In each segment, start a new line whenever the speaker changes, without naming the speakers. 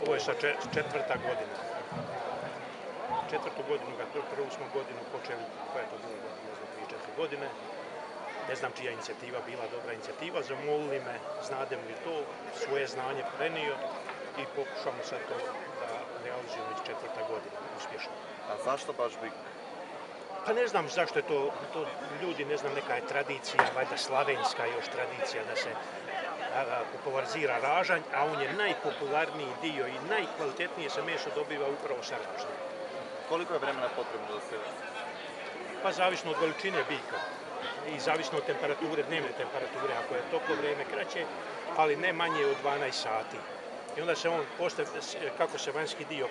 Ovo je sad četvrta godina. Četvrtu godinu, prvu smo godinu počeli, koja je to bila godina, možda 3-4 godine. Ne znam čija inicijativa bila dobra inicijativa, zamolili me, znadem li to, svoje znanje prenio i pokušamo sad to da realizujemo već četvrta godina, uspješno.
A zašto baš Bik?
Pa ne znam zašto je to ljudi, ne znam, neka je tradicija, valjda slavenska još tradicija da se popularizira ražanj, a on je najpopularniji dio i najkvalitetnije se meso dobiva upravo sa ražnjem.
Koliko je vremena potrebno da se...
Pa zavisno od veličine bika i zavisno od temperature, dnevne temperature, ako je toplo vrijeme kraće, ali ne manje od 12 sati. I onda se on kako se vanjski dio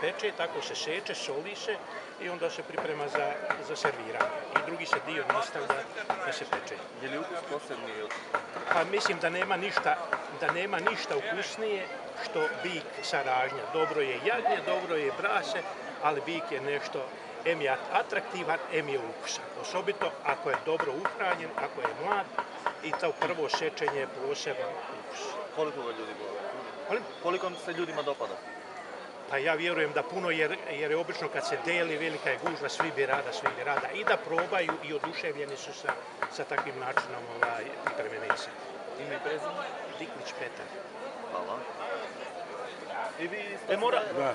peče, tako se seče, soli se i onda se priprema za serviranje. I drugi se dio nastavlja da se peče.
Je li ukus posebni?
Pa mislim da nema ništa ukusnije što bik sa ražnja. Dobro je jagnje, dobro je prase, ali bik je nešto, em je atraktivan, em je ukusan. Osobito ako je dobro uhranjen, ako je mlad i to prvo sečenje je poseban ukus.
Koliko ga ljudi vole? Koliko se ljudima dopada?
Pa ja vjerujem da puno, jer je obično kad se deli velika je gužva, svi bi rada. I da probaju i oduševljeni su sa takvim načinom pripreme mesa.
Ime i prezime?
Diklić Petar.
Hvala. I vi